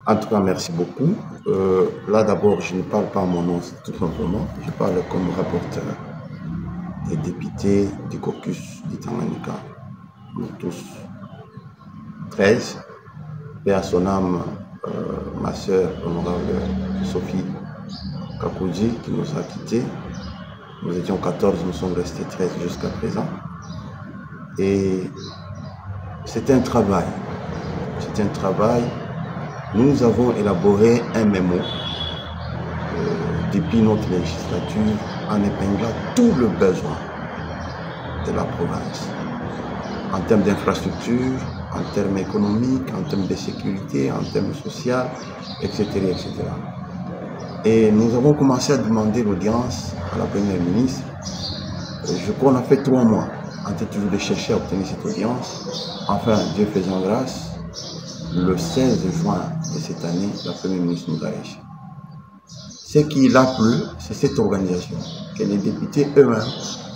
En tout cas, merci beaucoup. Là, d'abord, je ne parle pas en mon nom, tout simplement. Je parle comme rapporteur des députés du caucus du Tanganyika. Nous tous 13. Paix à son âme, ma sœur, honorable Sophie Kakouji, qui nous a quittés. Nous étions 14, nous sommes restés 13 jusqu'à présent. Et c'est un travail. C'est un travail. Nous avons élaboré un mémo depuis notre législature en épinglant tout le besoin de la province en termes d'infrastructure, en termes économiques, en termes de sécurité, en termes sociaux, etc., etc. Et nous avons commencé à demander l'audience à la Première ministre. Je crois qu'on a fait 3 mois en train toujours de chercher à obtenir cette audience. Enfin, Dieu faisant grâce, le 16 juin de cette année, la Première ministre nous a réussi. Ce qui l'a plu, c'est cette organisation, que les députés eux-mêmes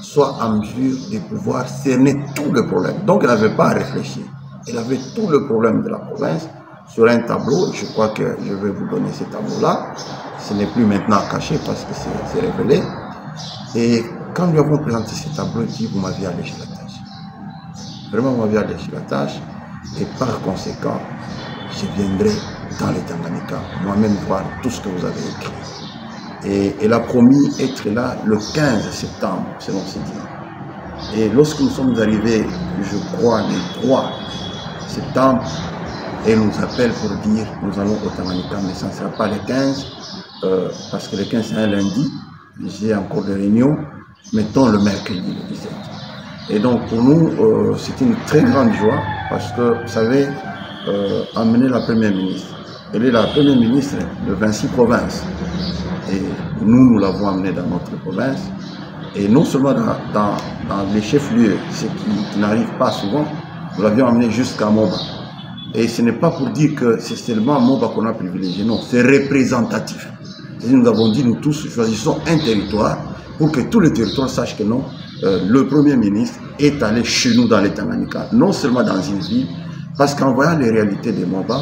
soient en mesure de pouvoir cerner tout le problème. Donc, elle n'avait pas à réfléchir. Elle avait tout le problème de la province sur un tableau. Je crois que je vais vous donner ce tableau-là. Ce n'est plus maintenant caché parce que c'est révélé. Et quand nous avons présenté ce tableau, il dit, vous m'aviez allégé la tâche. Vraiment, vous m'aviez allégé la tâche. Et par conséquent, je viendrai dans les Tanganyika, moi-même voir tout ce que vous avez écrit. Et elle a promis être là le 15 septembre, selon ses dires. Et lorsque nous sommes arrivés, je crois, le 3 septembre, elle nous appelle pour dire, nous allons au Tanganyika, mais ça ne sera pas le 15, parce que le 15 c'est un lundi, j'ai encore des réunions, mettons le mercredi, le 17. Et donc pour nous, c'est une très grande joie, parce que, vous savez, emmener la Première ministre. Elle est la Première ministre de 26 provinces. Et nous l'avons amenée dans notre province. Et non seulement dans les chefs-lieux, ce qui n'arrive pas souvent, nous l'avions amenée jusqu'à Moba. Et ce n'est pas pour dire que c'est seulement Moba qu'on a privilégié, non, c'est représentatif. Nous avons dit, nous tous, choisissons un territoire pour que tous les territoires sachent que non, le Premier ministre est allé chez nous dans les Tanganyika, non seulement dans une ville, parce qu'en voyant les réalités de Moba,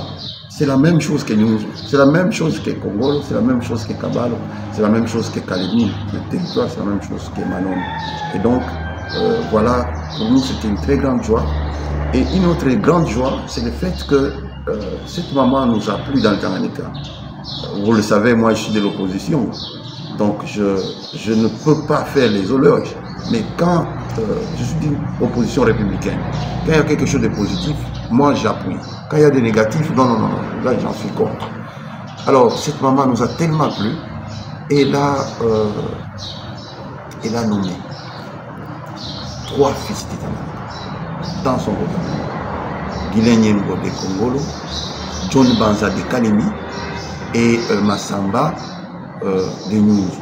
c'est la même chose que nous, c'est la même chose que Congolo, c'est la même chose que Kabalo, c'est la même chose que Kalemi, le territoire, c'est la même chose que Manon. Et donc, voilà, pour nous, c'était une très grande joie. Et une autre grande joie, c'est le fait que cette maman nous a plu dans le Tanganyika. Vous le savez, moi, je suis de l'opposition, donc je ne peux pas faire les éloges. Mais quand je suis d'une opposition républicaine, quand il y a quelque chose de positif, moi j'appuie. Quand il y a des négatifs, non, non, non, non, là j'en suis contre. Alors cette maman nous a tellement plu, et là, elle a nommé 3 fils d'État dans son gouvernement. Guilain Yengo de Congolo, John Banza de Kalemi et Massamba de Nyunzu.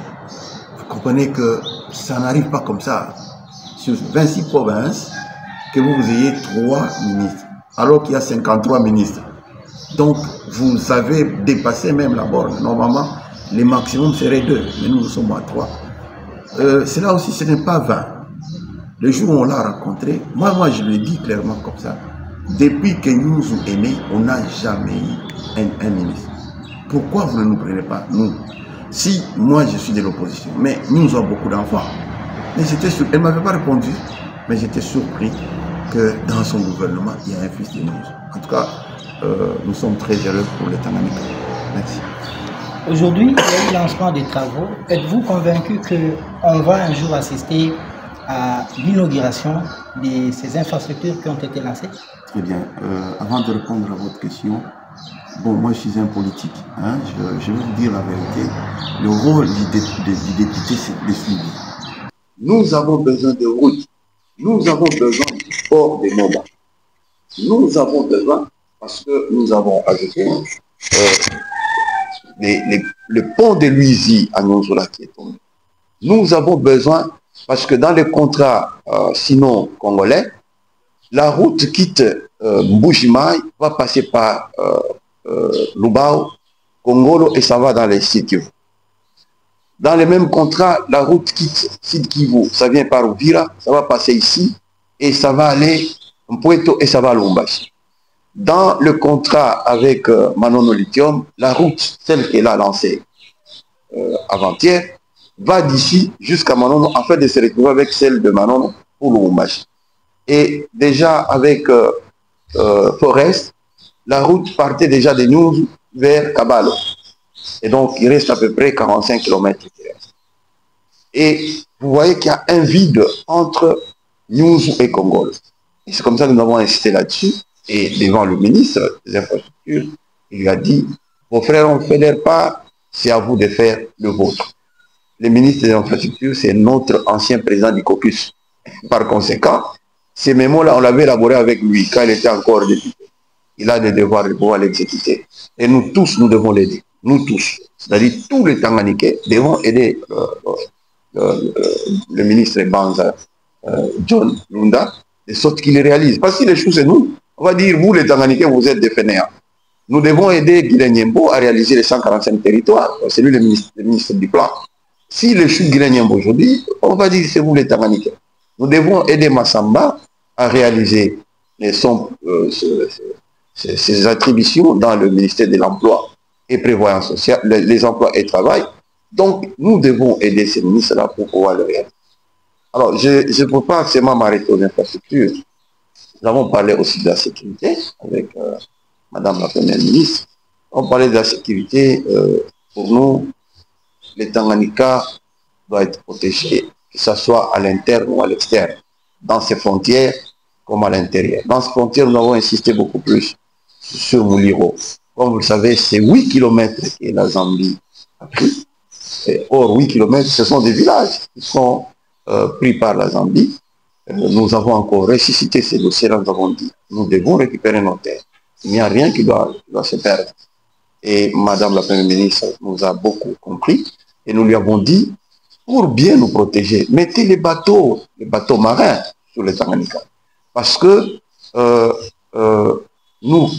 Vous comprenez que ça n'arrive pas comme ça. Sur 26 provinces, que vous ayez 3 ministres, alors qu'il y a 53 ministres. Donc, vous avez dépassé même la borne. Normalement, le maximum serait 2, mais nous sommes à 3. Cela aussi, ce n'est pas vain. Le jour où on l'a rencontré, moi je le dis clairement comme ça, depuis que nous est né, on n'a jamais eu un ministre. Pourquoi vous ne nous prenez pas, nous? Si moi je suis de l'opposition, mais nous avons beaucoup d'enfants. Mais j'étais surpris, elle ne m'avait pas répondu, mais j'étais surpris que dans son gouvernement, il y a un fils de nous. En tout cas, nous sommes très heureux pour les Tanganyika. Merci. Aujourd'hui, il y a eu le lancement des travaux. Êtes-vous convaincu qu'on va un jour assister à l'inauguration de ces infrastructures qui ont été lancées? Très bien. Avant de répondre à votre question, bon, moi je suis un politique. Hein, je vais vous dire la vérité. Le rôle du député, c'est le suivi. Nous avons besoin de routes. Nous avons besoin du port de Moba. Nous avons besoin, parce que nous avons ajouté le pont de Luizy à Nyonzola qui est tombé. Nous avons besoin, parce que dans les contrats sinon congolais, la route quitte Mbujimaï, va passer par Lubao, Congolo et ça va dans les Sud Kivu. Dans les mêmes contrats, la route quitte Sud Kivu, ça vient par Uvira, ça va passer ici et ça va aller en Mpueto et ça va à Lumbashi. dans le contrat avec Manono Lithium, la route, celle qu'elle a lancée avant-hier, va d'ici jusqu'à Manono, en fait de se retrouver avec celle de Manono pour Lubumbashi. Et déjà avec Forest, la route partait déjà de nous vers Kabalo. Et donc il reste à peu près 45 km. Et vous voyez qu'il y a un vide entre nous et Congolo. Et c'est comme ça que nous avons insisté là-dessus. Et devant le ministre des Infrastructures, il lui a dit, vos frères ont fait leur part, c'est à vous de faire le vôtre. Le ministre des Infrastructures, c'est notre ancien président du caucus. Par conséquent, ces mémos-là, on l'avait élaboré avec lui quand il était encore député. Il a des devoirs de pouvoir l'exécuter. Et nous tous, nous devons l'aider. Nous tous. C'est-à-dire tous les Tanganyikais devons aider le ministre Banza John Lunda, de sorte qu'il réalise. Parce que les choses, c'est nous. On va dire, vous les Tanganyikais, vous êtes des fainéants. Nous devons aider Guilain Nyembo à réaliser les 145 territoires. C'est lui le ministre du plan. S'il échoue Guilain Nyembo aujourd'hui, on va dire, c'est vous les Tanganyikais. Nous devons aider Massamba à réaliser ses attributions dans le ministère de l'Emploi et Prévoyance sociale, les emplois et travail. Donc, nous devons aider ces ministres-là pour pouvoir le réaliser. Alors, je ne peux pas seulement m'arrêter aux infrastructures. Nous avons parlé aussi de la sécurité avec Madame la Première ministre. On parlait de la sécurité. Pour nous, les Tanganyika doivent être protégés, que ce soit à l'interne ou à l'externe, dans ses frontières comme à l'intérieur. Dans ces frontières, nous avons insisté beaucoup plus sur Mouliro. Comme vous le savez, c'est 8 km que la Zambie a pris. Or, 8 km, ce sont des villages qui sont pris par la Zambie. Nous avons encore ressuscité ces dossiers-là, nous avons dit, nous devons récupérer nos terres. Il n'y a rien qui doit se perdre. Et Madame la Première ministre nous a beaucoup compris et nous lui avons dit, pour bien nous protéger, mettez les bateaux marins sur les Tanganyika. Parce que nous,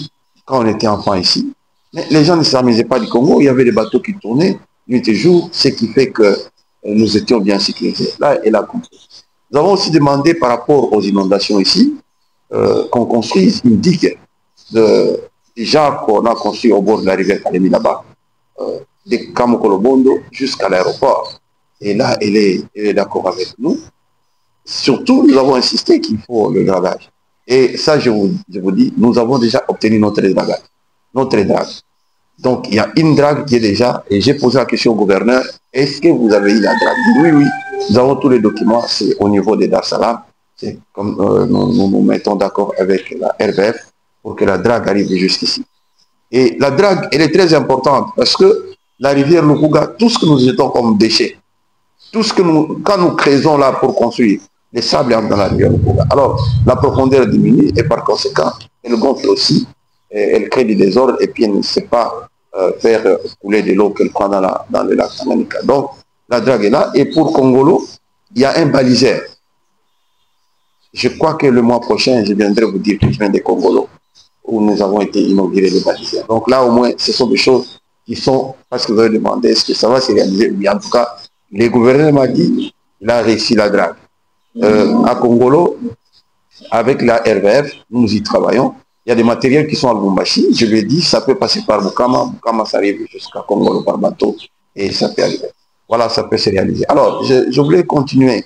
quand on était enfants ici, les gens ne s'amusaient pas du Congo, il y avait des bateaux qui tournaient nuit et jour, ce qui fait que nous étions bien sécurisés. Là, elle a compris. Nous avons aussi demandé par rapport aux inondations ici, qu'on construise une digue déjà qu'on a construit au bord de la rivière Kalemi là-bas, de Kamokolobondo jusqu'à l'aéroport. Et là, elle est d'accord avec nous. Surtout, nous avons insisté qu'il faut le dragage. Et ça, je vous dis, nous avons déjà obtenu notre dragage. Notre drague. Donc, il y a une drague qui est déjà, et j'ai posé la question au gouverneur, est-ce que vous avez eu la drague? Oui, oui, nous avons tous les documents, c'est au niveau de Dar Salam. C'est comme nous nous mettons d'accord avec la RVF pour que la drague arrive jusqu'ici. Et la drague, elle est très importante parce que la rivière Lukuga, tout ce que nous jetons comme déchets, tout ce que quand nous creusons là pour construire, les sables entrent dans la rivière Lukuga. Alors, la profondeur diminue et par conséquent, elle gonfle aussi, elle crée des désordres et puis elle ne sait pas faire couler de l'eau qu'elle prend dans le lac Tanganyika. Donc, la drague est là. Et pour Congolo, il y a un baliseur. Je crois que le mois prochain, je viendrai vous dire que je viens de Congolo, où nous avons été inaugurés les baliseurs. Donc là, au moins, ce sont des choses qui sont, parce que vous avez demandé, est-ce que ça va se réaliser? Oui, en tout cas, le gouverneur m'a dit, il a réussi la drague. À Congolo, avec la RVF, nous y travaillons. Il y a des matériels qui sont à Lubumbashi. Je lui ai dit, ça peut passer par Bukama. Bukama, ça arrive jusqu'à Congolo par bateau. Et ça peut arriver. Voilà, ça peut se réaliser. Alors, je voulais continuer.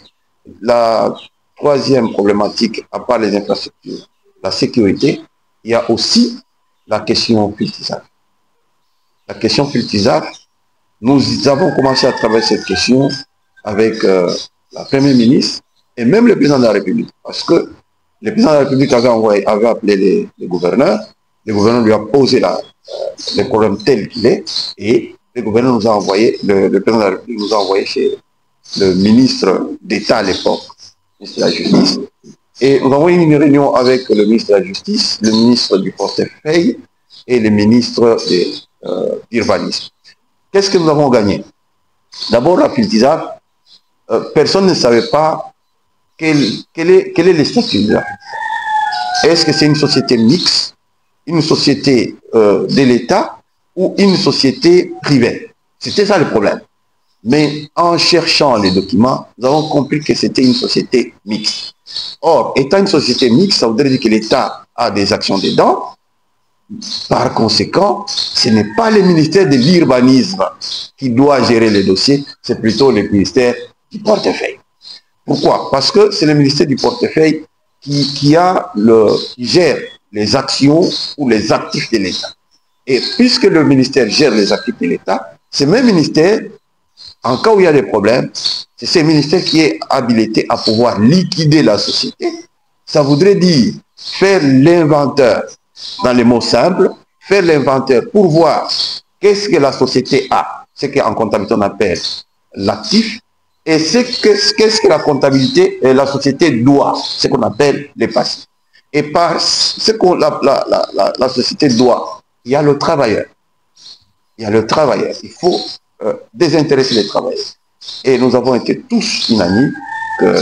La troisième problématique, à part les infrastructures, la sécurité, il y a aussi la question cultisable. La question cultisable, nous avons commencé à travailler cette question avec la Première ministre et même le président de la République. Parce que le président de la République avait appelé les gouverneurs. Le gouverneur lui a posé le problème tel qu'il est et le gouverneur nous a envoyé, le président de la République nous a envoyé chez le ministre d'État à l'époque, ministre de la Justice. Et nous avons eu une réunion avec le ministre de la Justice, le ministre du Portefeuille et le ministre de l'Urbanisme. Qu'est-ce que nous avons gagné? D'abord, la cultisable, personne ne savait pas quel est le statut de la cultisable. Est-ce que c'est une société mixte, une société de l'État ou une société privée? C'était ça le problème. Mais en cherchant les documents, nous avons compris que c'était une société mixte. Or, étant une société mixte, ça voudrait dire que l'État a des actions dedans Par conséquent, ce n'est pas le ministère de l'urbanisme qui doit gérer les dossiers, c'est plutôt le ministère du portefeuille. Pourquoi? Parce que c'est le ministère du portefeuille qui gère les actions ou les actifs de l'État. Et puisque le ministère gère les actifs de l'État, ce même ministère, en cas où il y a des problèmes, c'est ce ministère qui est habilité à pouvoir liquider la société. Ça voudrait dire faire l'inventaire, dans les mots simples, faire l'inventaire pour voir qu'est-ce que la société a, ce qu'en comptabilité on appelle l'actif, et qu'est-ce que la comptabilité et la société doit, ce qu'on appelle les passifs. Et par ce que la société doit, il y a le travailleur. Il y a le travailleur. Il faut désintéresser les travailleurs. Et nous avons été tous unanimes que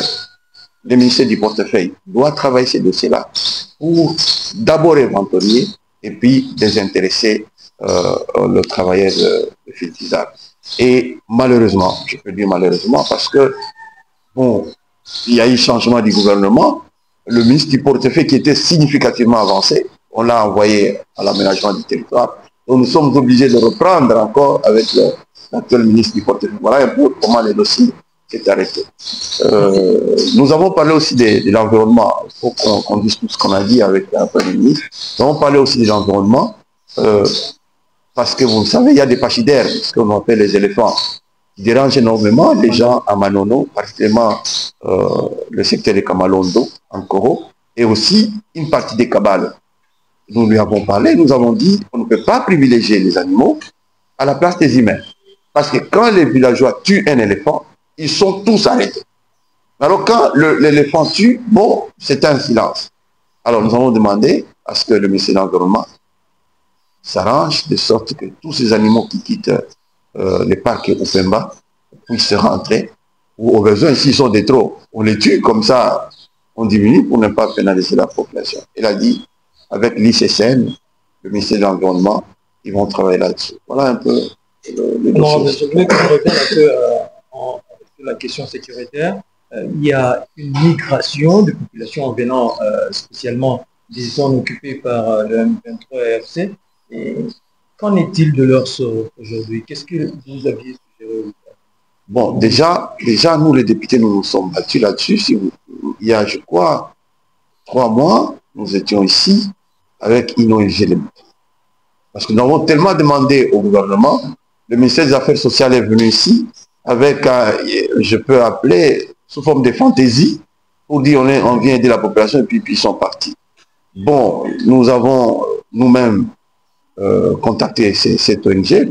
le ministère du portefeuille doit travailler ces dossiers-là pour d'abord inventorier et puis désintéresser le travailleur filtrisable. Et malheureusement, je peux dire malheureusement, parce que, bon, il y a eu changement du gouvernement, le ministre du portefeuille qui était significativement avancé, on l'a envoyé à l'aménagement du territoire. Donc nous sommes obligés de reprendre encore avec l'actuel ministre du portefeuille. Voilà un peu comment les dossiers s'est arrêté. Nous avons parlé aussi de l'environnement. Il faut qu'on dise tout ce qu'on a dit avec le Premier ministre. Nous avons parlé aussi de l'environnement parce que vous le savez, il y a des pachydermes, ce qu'on appelle les éléphants, qui dérangent énormément les gens à Manono, particulièrement le secteur de Kamalondo, en Koro, et aussi une partie des Kabbales. Nous lui avons parlé, nous avons dit qu'on ne peut pas privilégier les animaux à la place des humains. Parce que quand les villageois tuent un éléphant, ils sont tous arrêtés. Alors quand l'éléphant tue, bon, c'est un silence. Alors nous avons demandé à ce que le ministère de l'Environnement s'arrange de sorte que tous ces animaux qui quittent les parcs Upemba puissent rentrer, ou au besoin, s'ils sont des trop, on les tue, comme ça on diminue pour ne pas pénaliser la population. Il a dit, avec l'ICCN, le ministère de l'Environnement, ils vont travailler là-dessus. Voilà un peu le non, mais je voulais qu'on revienne un peu sur la question sécuritaire. Il y a une migration de population en venant spécialement des zones occupées par le M23 RC. Qu'en est-il de leur sort aujourd'hui? Qu'est-ce que vous aviez suggéré? Bon, déjà, nous les députés, nous nous sommes battus là-dessus. Il y a, je crois, 3 mois, nous étions ici avec Ino Gelem. Parce que nous avons tellement demandé au gouvernement, le ministère des Affaires sociales est venu ici avec, je peux appeler, sous forme de fantaisie, pour dire on vient aider la population et puis ils sont partis. Bon, nous avons nous-mêmes contacté cette ONG,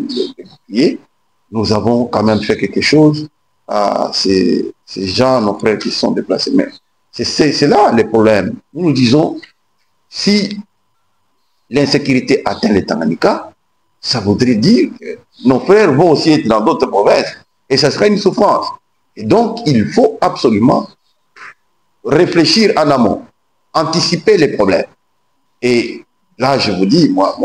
nous avons quand même fait quelque chose à ces gens, nos frères qui sont déplacés. Mais c'est là le problème. Nous nous disons, si l'insécurité atteint les Tanganyika, ça voudrait dire que nos frères vont aussi être dans d'autres provinces. Et ça serait une souffrance. Et donc, il faut absolument réfléchir en amont, anticiper les problèmes. Et là, je vous dis, moi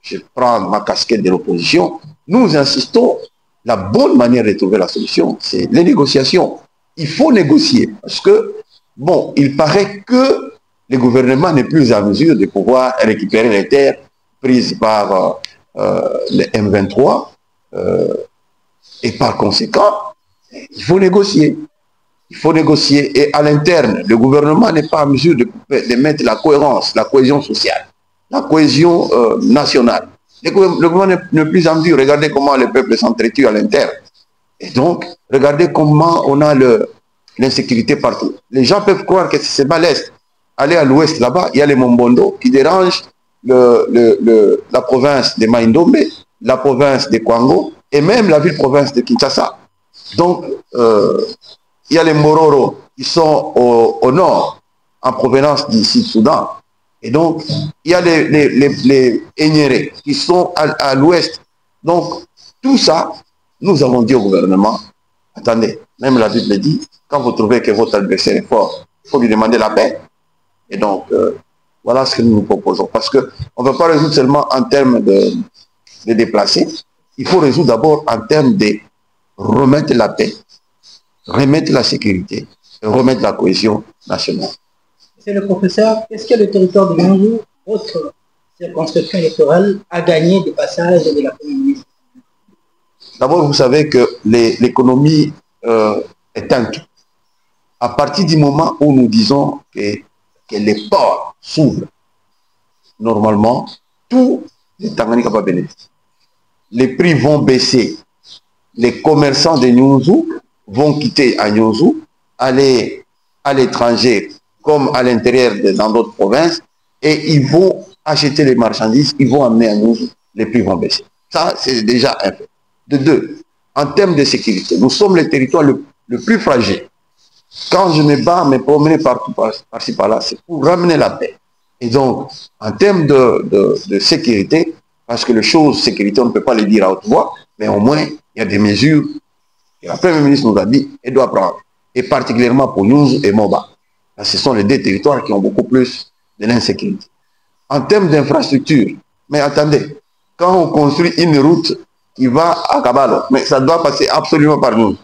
je prends ma casquette de l'opposition. Nous insistons, la bonne manière de trouver la solution, c'est les négociations. Il faut négocier. Parce que, bon, il paraît que le gouvernement n'est plus en mesure de pouvoir récupérer les terres prises par les M23. Et par conséquent, il faut négocier. Il faut négocier. Et à l'interne, le gouvernement n'est pas en mesure de mettre la cohérence, la cohésion sociale, la cohésion nationale. Le gouvernement n'est plus en mesure. Regardez comment le peuple s'entretue à l'interne. Et donc, regardez comment on a l'insécurité partout. Les gens peuvent croire que c'est bas l'Est. Allez à l'Ouest, là-bas, il y a les Mombondo qui dérangent la province de Maïndombe, la province de Kwango et même la ville-province de Kinshasa. Donc, il y a les Mororo qui sont au nord, en provenance du Sud-Soudan. Et donc, il y a les Enyere qui sont à l'ouest. Donc, tout ça, nous avons dit au gouvernement, attendez, même la Bible dit, quand vous trouvez que votre adversaire est fort, il faut lui demander la paix. Et donc, voilà ce que nous nous proposons. Parce qu'on ne veut pas résoudre seulement en termes de déplacer, il faut résoudre d'abord en termes de remettre la paix, remettre la sécurité, et remettre la cohésion nationale. Monsieur le professeur, est-ce que le territoire de Nyungu, votre circonscription électorale a gagné des passages de la Première ministre? D'abord, vous savez que l'économie est un tout. À partir du moment où nous disons que les ports s'ouvrent, normalement, tous les Tanganyika vont bénéficier. Les prix vont baisser. Les commerçants de Nyunzu vont quitter à Nyunzu, aller à l'étranger comme à l'intérieur dans d'autres provinces, et ils vont acheter les marchandises, ils vont amener à Nyunzu, les prix vont baisser. Ça, c'est déjà un fait. De deux, en termes de sécurité, nous sommes le territoire le plus fragile. Quand je me bats, me promener partout, par-ci, par-là, c'est pour ramener la paix. Et donc, en termes de sécurité, parce que les choses sécurité, on ne peut pas les dire à haute voix, mais au moins, il y a des mesures que la Première ministre nous a dit qu'elle doit prendre. Et particulièrement pour nous et Moba. Ce sont les deux territoires qui ont beaucoup plus de l'insécurité. En termes d'infrastructure, mais attendez, quand on construit une route qui va à Kabalo, mais ça doit passer absolument par nous.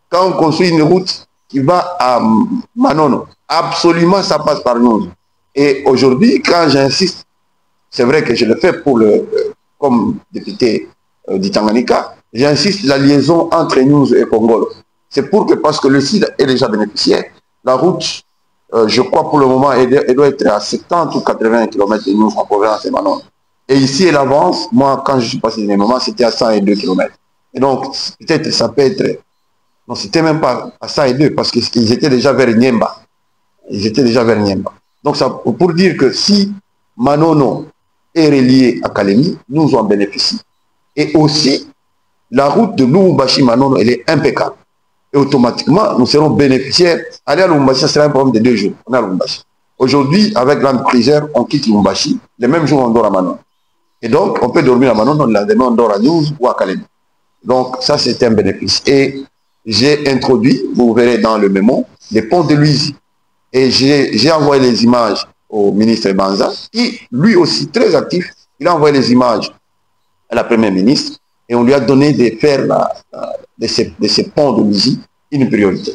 Quand on construit une route qui va à Manono, absolument ça passe par nous. Et aujourd'hui, quand j'insiste, c'est vrai que je le fais comme député du Tanganyika, j'insiste la liaison entre nous et Congolo. C'est parce que le site est déjà bénéficiaire. La route, je crois pour le moment, elle doit être à 70 ou 80 km de nous en province de Manono. Et ici, elle avance. Moi, quand je suis passé dans les moments, c'était à 102 km. Et donc, peut-être ça peut être... Non, c'était même pas à 102 parce qu'ils étaient déjà vers Niemba. Ils étaient déjà vers Niemba. Donc, ça, pour dire que si Manono est relié à Kalemi, nous en bénéficions. Et aussi, la route de Lubumbashi-Manono, elle est impeccable. Et automatiquement, nous serons bénéficiaires. Aller à Lubumbashi, ça sera un problème de 2 jours. On est à Lubumbashi. Aujourd'hui, avec l'entrepriseur, on quitte Lubumbashi. Le même jour, on dort à Manono. Et donc, on peut dormir à Manono, le lendemain, on dort à News ou à Kalemi. Donc, ça, c'est un bénéfice. Et j'ai introduit, vous verrez dans le mémo, les ponts de Louisie. Et j'ai envoyé les images au ministre Banza, qui, lui aussi, très actif, il a envoyé les images à la Première ministre et on lui a donné de faire de ces ponts de Louisie une priorité.